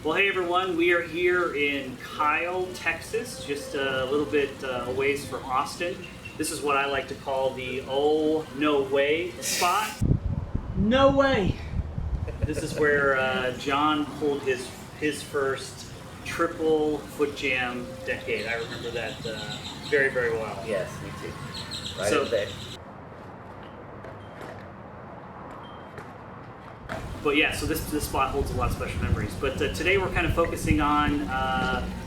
Well, hey everyone, we are here in Kyle, Texas, just a little bit a ways from Austin. This is what I like to call the "oh no way" spot. No way! This is where John pulled his first triple foot jam decade. I remember that very, very well. Yes, me too. Right So- up there. But yeah, so this spot holds a lot of special memories. But today we're kind of focusing on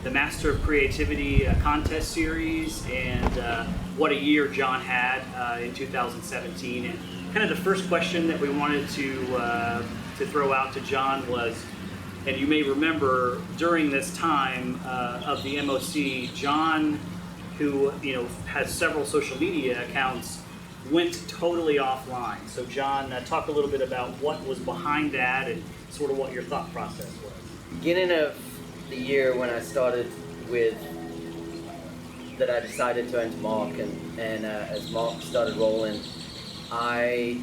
the Master of Creativity contest series and what a year John had in 2017. And kind of the first question that we wanted to throw out to John was, and you may remember during this time of the MOC, John, who has several social media accounts, went totally offline. So John, talk a little bit about what was behind that and sort of what your thought process was. Beginning of the year when I started with that I decided to enter Mark, and as Mark started rolling, I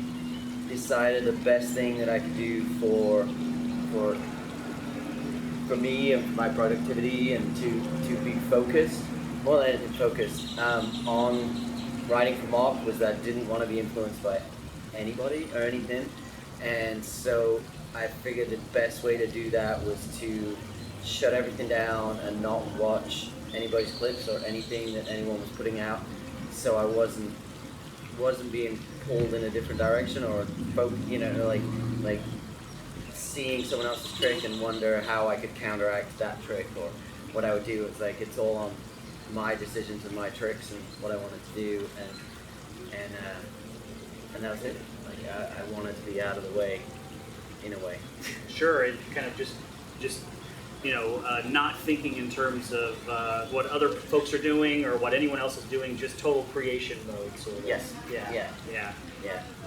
decided the best thing that I could do for me and my productivity and to be focused, more than anything focused, on writing for Mark was that I didn't want to be influenced by anybody or anything, and so I figured the best way to do that was to shut everything down and not watch anybody's clips or anything that anyone was putting out, so I wasn't being pulled in a different direction or like seeing someone else's trick and wonder how I could counteract that trick or what I would do. It's like it's all on my decisions and my tricks and what I wanted to do, and that was it. Like I wanted to be out of the way, in a way. Sure, and kind of just not thinking in terms of what other folks are doing or what anyone else is doing, just total creation mode, sort of. Yes. Yeah.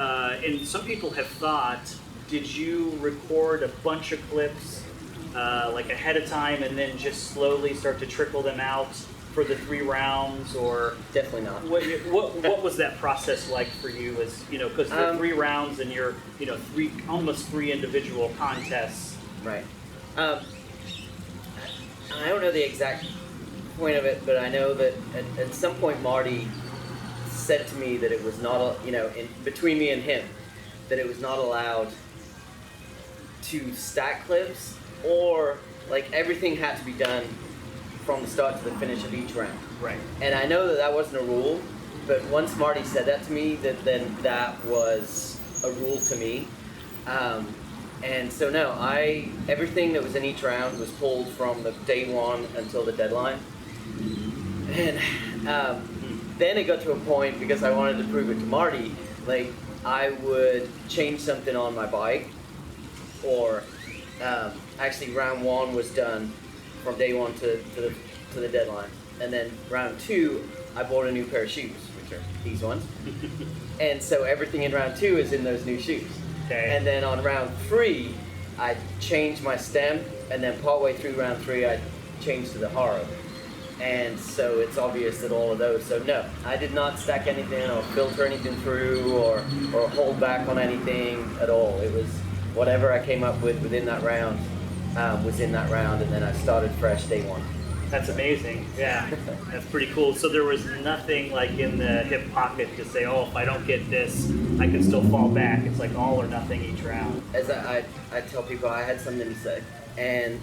And some people have thought, did you record a bunch of clips like ahead of time and then just slowly start to trickle them out for the 3 rounds, or definitely not. What was that process like for you? As because the 3 rounds and your almost 3 individual contests. Right. I don't know the exact point of it, but I know that at some point Marty said to me that it was not in between me and him that it was not allowed to stack clips, or like everything had to be done from the start to the finish of each round. Right. And I know that wasn't a rule, but once Marty said that to me, then that was a rule to me. And so no, everything that was in each round was pulled from the day one until the deadline. And then it got to a point, because I wanted to prove it to Marty, like I would change something on my bike, or actually round 1 was done from day 1 to the deadline, and then round 2 I bought a new pair of shoes, which are these ones, and so everything in round 2 is in those new shoes. Okay. And then on round 3 I changed my stem, and then partway through round 3 I changed to the Haro, and so it's obvious that all of those. So no, I did not stack anything or filter anything through or hold back on anything at all. It was whatever I came up with within that round was in that round, and then I started fresh day 1. That's amazing. Yeah, that's pretty cool. So there was nothing like in the hip pocket to say, oh, if I don't get this, I can still fall back. It's like all or nothing each round. As I tell people, I had something to say, and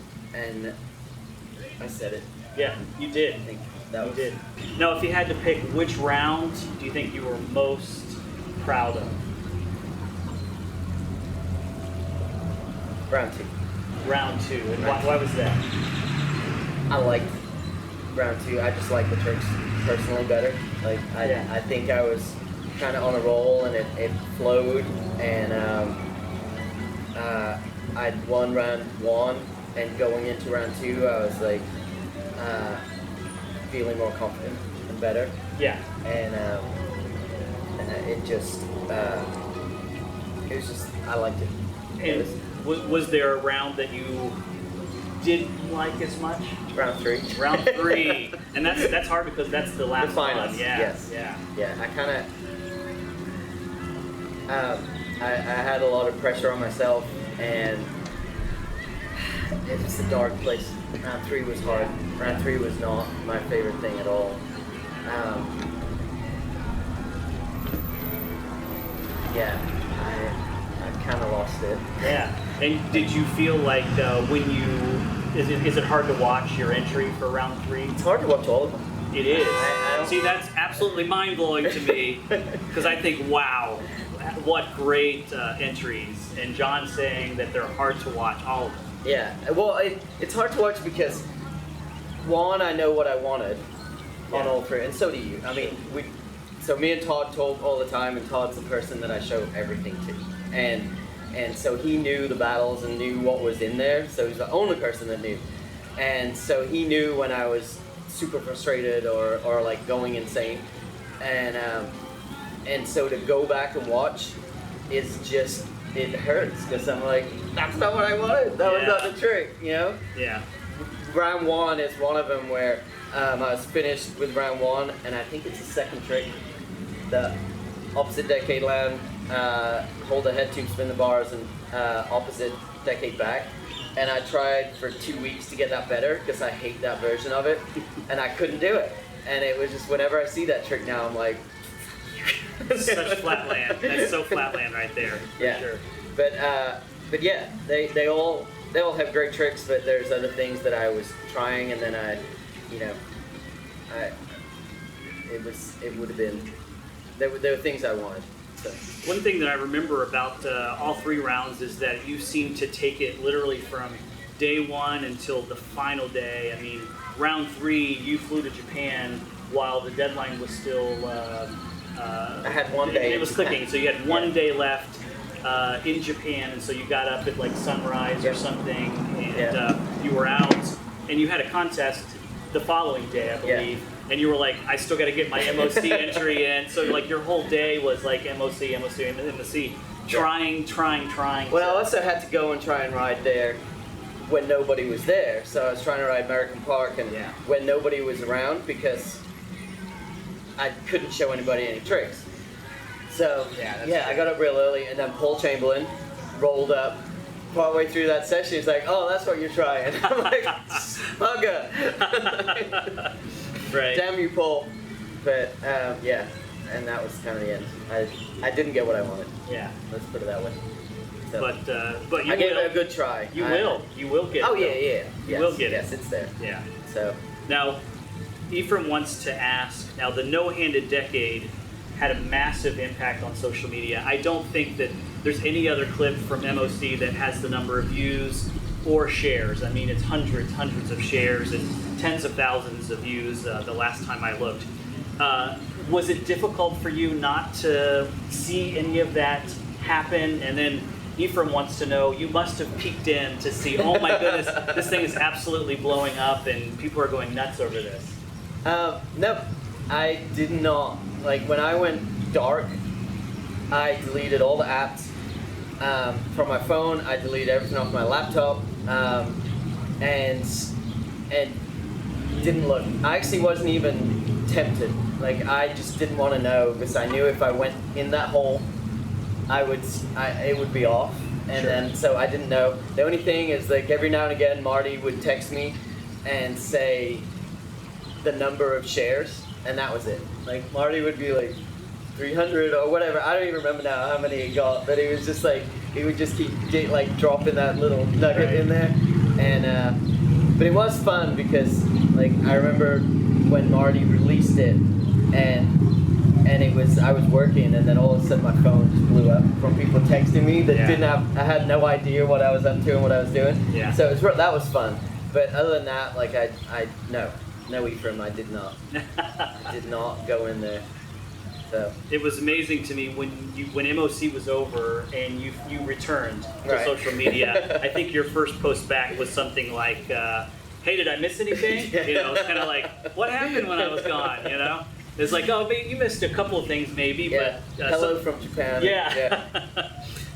I said it. Yeah, you did. I think that you did. Now, if you had to pick, which round do you think you were most proud of? Round 2. Round 2, and why was that? I liked round 2. I just liked the tricks personally better. Like I think I was kind of on a roll, and it flowed, and I'd won round 1, and going into round 2 I was like feeling more confident and better. Yeah. And it was just I liked it. And was there a round that you didn't like as much? Round 3. Round 3, and that's hard because that's the last one. Yeah. Yes. Yeah. I kind of I had a lot of pressure on myself, and It's just a dark place. Round 3 was hard. Round 3 was not my favorite thing at all. Yeah, I kind of lost it. Yeah. And did you feel like when you is it hard to watch your entry for round 3? It's hard to watch all of them. It is. I don't- See, that's absolutely mind-blowing to me because I think, wow, what great entries. And John saying that they're hard to watch, all of them. Yeah, well, it's hard to watch because, one, I know what I wanted on all 3, and so do you. I mean, so me and Todd talk all the time, and Todd's the person that I show everything to. And so he knew the battles and knew what was in there, so he's the only person that knew. And so he knew when I was super frustrated or like going insane. And so to go back and watch is just, it hurts because I'm like, that's not what I wanted. That was not the trick, you know? Yeah. Round 1 is one of them where I was finished with round 1, and I think it's the second trick. The opposite decade land, hold the head tube, spin the bars, and opposite decade back. And I tried for 2 weeks to get that better because I hate that version of it, and I couldn't do it. And it was just whenever I see that trick now, I'm like, Such flatland. That's so flatland right there. For yeah. Sure. But yeah, they all have great tricks, but there's other things that I was trying, and then it would have been, there were things I wanted. So. One thing that I remember about all 3 rounds is that you seem to take it literally from day 1 until the final day. I mean, round 3, you flew to Japan while the deadline was still. I had 1 day. It was clicking, so you had 1 day left in Japan, and so you got up at like sunrise or something, and you were out, and you had a contest the following day, I believe. Yeah. And you were like, I still got to get my MOC entry in. So like your whole day was like MOC, trying. Well, I also had to go and try and ride there when nobody was there. So I was trying to ride Meriken Park, and when nobody was around because I couldn't show anybody any tricks. So I got up real early, and then Paul Chamberlain rolled up partway through that session. He's like, "Oh, that's what you're trying." I'm like, "Bugger." Right. Damn you, Paul. But and that was kind of the end. I didn't get what I wanted. Yeah. Let's put it that way. So, but you I gave will. it a good try. You will get it. Oh though. yeah. You will get it. Yes, it's there. Yeah. So now, Ephraim wants to ask. Now, the no-handed decade had a massive impact on social media. I don't think that there's any other clip from MOC that has the number of views or shares. I mean, it's hundreds of shares and tens of thousands of views the last time I looked. Was it difficult for you not to see any of that happen? And then Ephraim wants to know, you must have peeked in to see, oh my goodness, this thing is absolutely blowing up and people are going nuts over this. No, I did not. Like when I went dark, I deleted all the apps from my phone. I deleted everything off my laptop, and didn't look. I actually wasn't even tempted. Like I just didn't want to know because I knew if I went in that hole, it would be off. And then so I didn't know. The only thing is like every now and again, Marty would text me and say the number of shares, and that was it. Like Marty would be like 300 or whatever. I don't even remember now how many he got, but he was just like he would just keep like dropping that little nugget in there, and but it was fun because like I remember when Marty released it, and it was I was working, and then all of a sudden my phone just blew up from people texting me that didn't have. I had no idea what I was up to and what I was doing. Yeah. So that was fun. But other than that, like no Ephraim, I did not. I did not go in there. So. It was amazing to me when MOC was over and you returned to social media. I think your first post back was something like, "Hey, did I miss anything?" You know, it's kind of like, "What happened when I was gone?" You know, it's like, "Oh, you missed a couple of things maybe, but hello from Japan."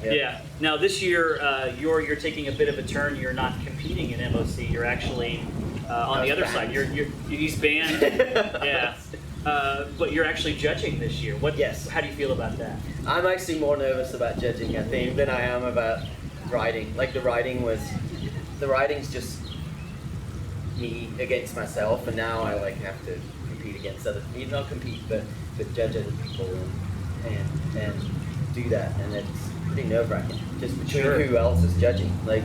Yeah. Now this year, you're taking a bit of a turn. You're not competing in MOC. You're actually on the other side. You're East Band. Yeah. But you're actually judging this year. Yes. How do you feel about that? I'm actually more nervous about judging, I think, than I am about writing. Like the writing was the writing's just me against myself, and now I like have to compete against other people, not compete, but judge other people and do that, and it's pretty nerve-wracking just between who else is judging, like,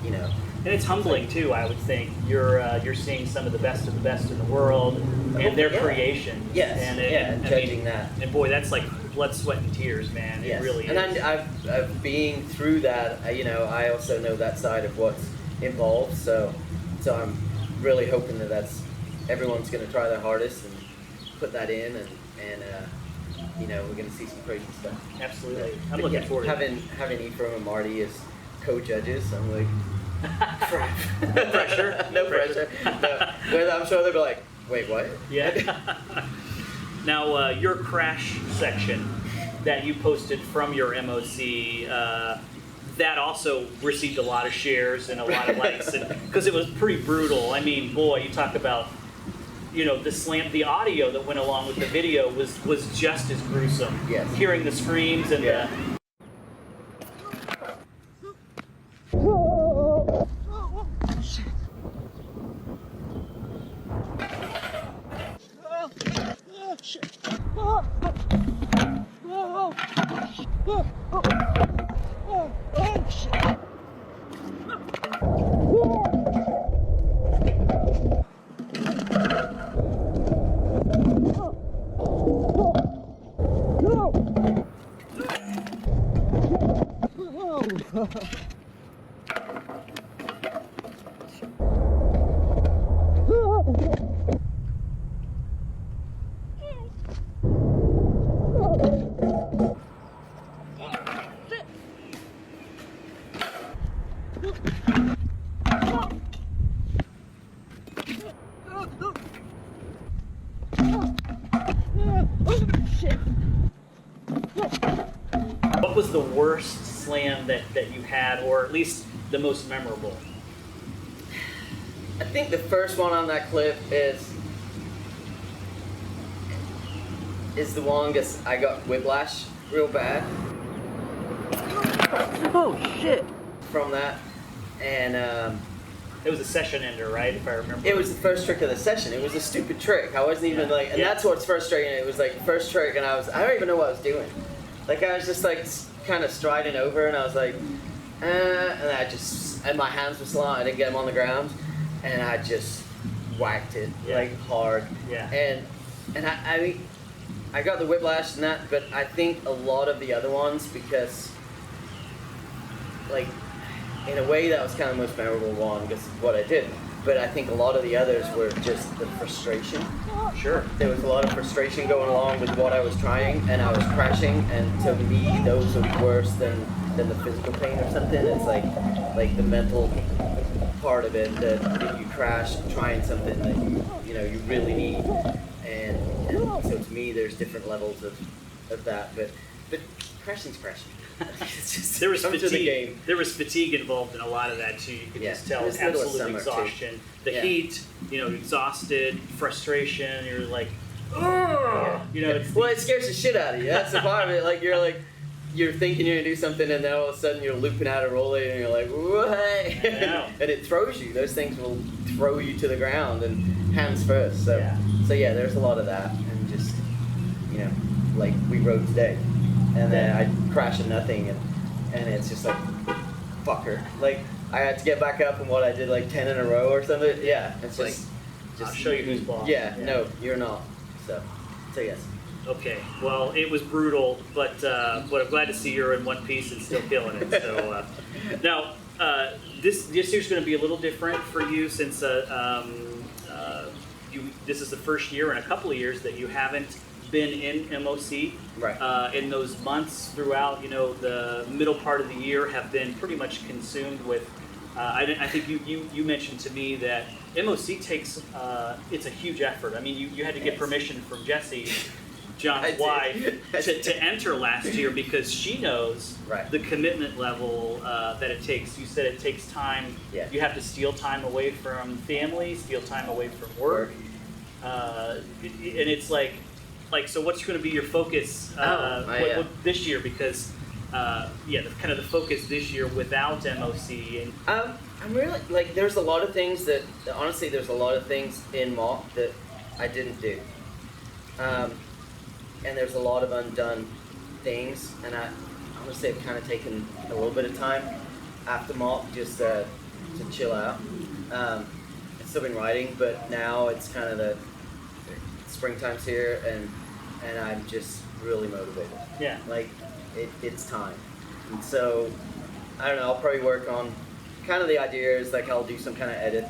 you know. And it's humbling too, I would think. You're seeing some of the best in the world and their creation. Yes. And judging that. And boy, that's like blood, sweat, and tears, man. Yes. It really is. And I've being through that, you know, I also know that side of what's involved. So I'm really hoping that's everyone's going to try their hardest and put that in, and you know, we're going to see some crazy stuff. Absolutely. I'm looking forward to having Ephraim and Marty as co-judges. I'm like, crap. No pressure. No pressure. No. But I'm sure they'll be like, wait, what? Yeah. Now, your crash section that you posted from your MOC, that also received a lot of shares and a lot of likes, because it was pretty brutal. I mean, boy, you talk about, you know, the audio that went along with the video was just as gruesome. Yes. Hearing the screams and the... What was the worst slam that you had, or at least the most memorable? I think the first one on that clip is the one because I got whiplash real bad. Oh shit! From that, and it was a session ender, right? If I remember. It was the first trick of the session. It was a stupid trick. I wasn't even like, and that's what's frustrating. It was like the first trick, and I don't even know what I was doing. Like I was just like kind of striding over, and I was like, and my hands were slant. I didn't get them on the ground, and I just whacked it like hard. Yeah. And I mean, I got the whiplash and that, but I think a lot of the other ones, because like in a way that was kind of the most memorable one because of what I did. But I think a lot of the others were just the frustration. Sure. There was a lot of frustration going along with what I was trying, and I was crashing, and to me those are worse than the physical pain or something. It's like the mental part of it that you crash trying something that you really need. And so to me there's different levels of that. But crashing's crashing. It's just there was come to the game. There was fatigue involved in a lot of that too. You could just tell absolute exhaustion. The heat, exhausted, frustration. You're like, oh, it scares the shit out of you. That's the part of it. Like you're thinking you're gonna do something, and then all of a sudden you're looping out a rolling, and you're like, what? And it throws you. Those things will throw you to the ground, and hands first. So yeah, there's a lot of that, and just like we rode today. And then I crash at nothing, and it's just like, fucker. Like, I had to get back up, and I did like 10 in a row or something. Yeah, it's just I'll show you who's boss. Yeah, no, you're not. So yes. Okay, well, it was brutal, but I'm glad to see you're in one piece and still killing it. So now, this year's going to be a little different for you since this is the first year in a couple of years that you haven't been in MOC. Right. In those months throughout, the middle part of the year have been pretty much consumed with. I think you mentioned to me that MOC takes it's a huge effort. I mean, you had to get permission from Jessie, John's wife, to enter last year because she knows the commitment level that it takes. You said it takes time. Yeah. You have to steal time away from family, steal time away from work, and it's like, so what's going to be your focus this year? Because, the focus this year without MOC. And I'm really, like, there's a lot of things that, honestly, there's a lot of things in mock that I didn't do. And there's a lot of undone things, and I honestly have kind of taken a little bit of time after mock just to chill out. I've still been writing, but now it's kind of the springtime's here, and I'm just really motivated. Yeah. Like, it's time. And so, I don't know, I'll probably work on kind of the ideas, like I'll do some kind of edit.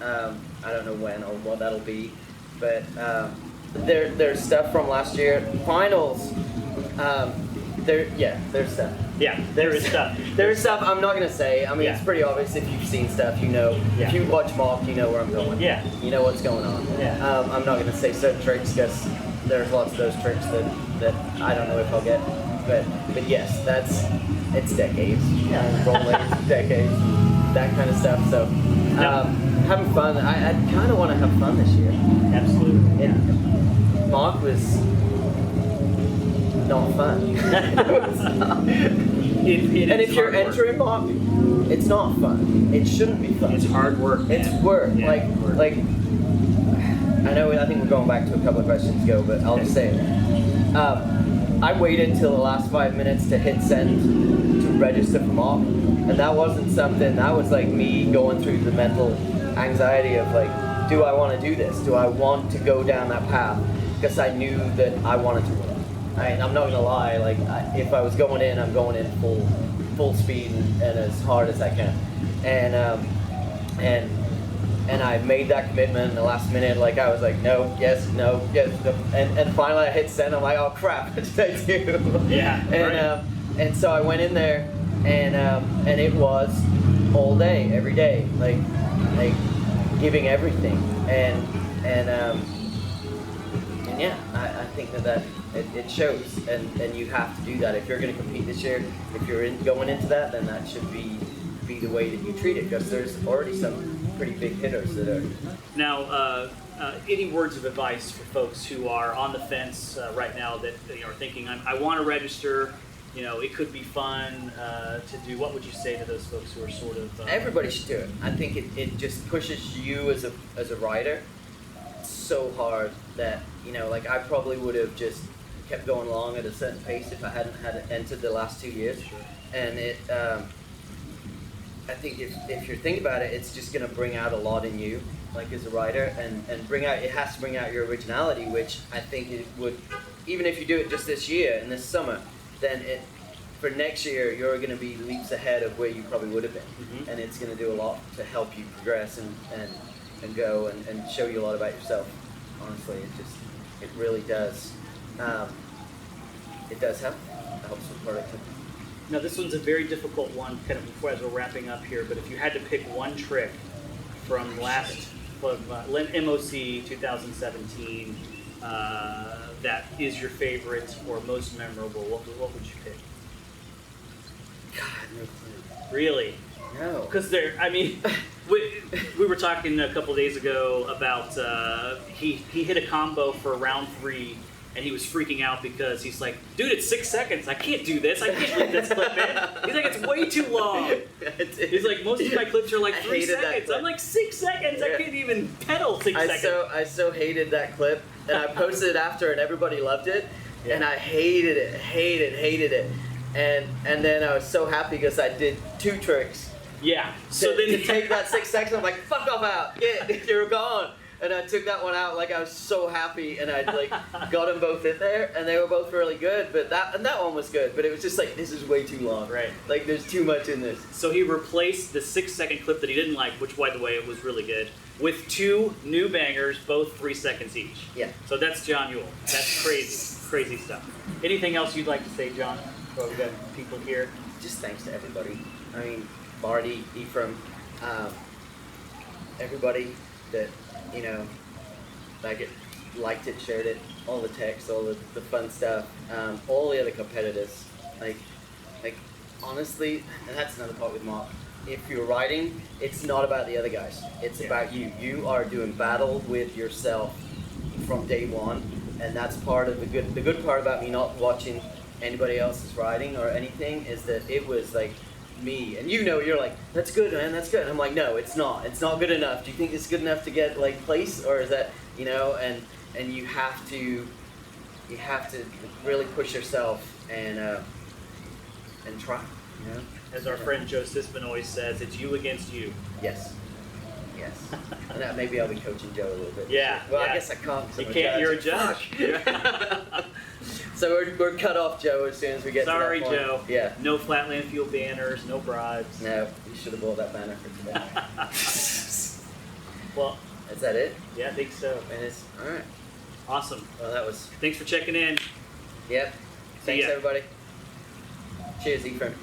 I don't know when or what that'll be, but there's stuff from last year. Finals, there's stuff. Yeah, there is stuff. There's stuff I'm not gonna say. I mean, Yeah. it's pretty obvious if you've seen stuff, you know. Yeah. If you watch mock, you know where I'm going. Yeah. You know what's going on. Yeah. I'm not gonna say certain tricks because there's lots of those tricks that I don't know if I'll get. But yes, it's decades. Yeah. Rolling decades, that kind of stuff. So having fun. I kind of want to have fun this year. Absolutely. Yeah. Mock was not fun. And if you're entering mock, it's not fun. It shouldn't be fun. It's hard work. It's work. Yeah, like I think we're going back to a couple of questions ago, but I'll just say it. I waited till the last 5 minutes to hit send to register for mock, and that wasn't something. That was like me going through the mental anxiety of like, do I want to do this? Do I want to go down that path? Because I knew that I wanted to win. I'm not gonna lie. Like, if I was going in, I'm going in full speed and as hard as I can. And I made that commitment in the last minute. Like, I was like, no, yes, no, yes, no. And finally I hit send. I'm like, oh crap, what did I do? Yeah. And so I went in there, and it was all day, every day, like giving everything. And yeah, I think that it shows, and you have to do that if you're going to compete this year. If you're going into that, then that should be the way that you treat it, because there's already some pretty big hitters that are. Now, any words of advice for folks who are on the fence right now that are thinking, I want to register? It could be fun to do. What would you say to those folks who are sort of? Everybody should do it. I think it just pushes you as a writer so hard that like I probably would have just kept going along at a certain pace if I hadn't had entered the last 2 years. Sure. And I think if you think about it, it's just going to bring out a lot in you, like as a writer, and it has to bring out your originality, which I think it would, even if you do it just this year and this summer, then for next year you're going to be leaps ahead of where you probably would have been. Mm-hmm. And it's going to do a lot to help you progress and go and show you a lot about yourself. Honestly, it really does. It does help. It helps with productivity. Now, this one's a very difficult one, kind of before as we're wrapping up here. But if you had to pick one trick from MOC 2017 that is your favorite or most memorable, what would you pick? God, no clue. Really? No. Because we were talking a couple days ago about he hit a combo for round 3. And he was freaking out because he's like, dude, it's 6 seconds. I can't do this. I can't leave this clip in. He's like, it's way too long. He's like, most of my clips are like 3 seconds. I'm like, 6 seconds? Yeah. I can't even pedal 6 seconds. I so hated that clip. And I posted it after, and everybody loved it. Yeah. And I hated it. And then I was so happy because I did 2 tricks. Yeah. To take that 6 seconds, I'm like, fuck off out. You're gone. And I took that one out, like I was so happy, and I got them both in there, and they were both really good. But that one was good, but it was just like, this is way too long. Right. Like there's too much in this. So he replaced the 6 second clip that he didn't like, which by the way it was really good, with 2 new bangers, both 3 seconds each. Yeah. So that's John Yull. That's crazy stuff. Anything else you'd like to say, John? Well, we've got people here. Just thanks to everybody. I mean, Marty, Ephraim, everybody that. Liked it, shared it, all the text, all the fun stuff, all the other competitors. Like honestly, and that's another part with Mark. If you're writing, it's not about the other guys. It's about you. You are doing battle with yourself from day one, and that's part of the good. The good part about me not watching anybody else's writing or anything is that it was like me, and you're like, that's good, man, that's good. And I'm like, no, it's not good enough. Do you think it's good enough to get like place, or is that, and you have to really push yourself and try, As our friend Joe Sisman always says, it's you against you. Yes. And that maybe I'll be coaching Joe a little bit. Yeah. Well, yeah. I guess I can't. You can't. You're a judge. So we're cut off, Joe, as soon as we get Sorry, to that point. Joe. Yeah. No Flatland Fuel banners, no bribes. No, you should have bought that banner for today. Well, Is that it? yeah, I think so. Minutes. All right. Awesome. Well, that was. Thanks for checking in. Yep. Thanks, ya. everybody. Cheers, Ephraim.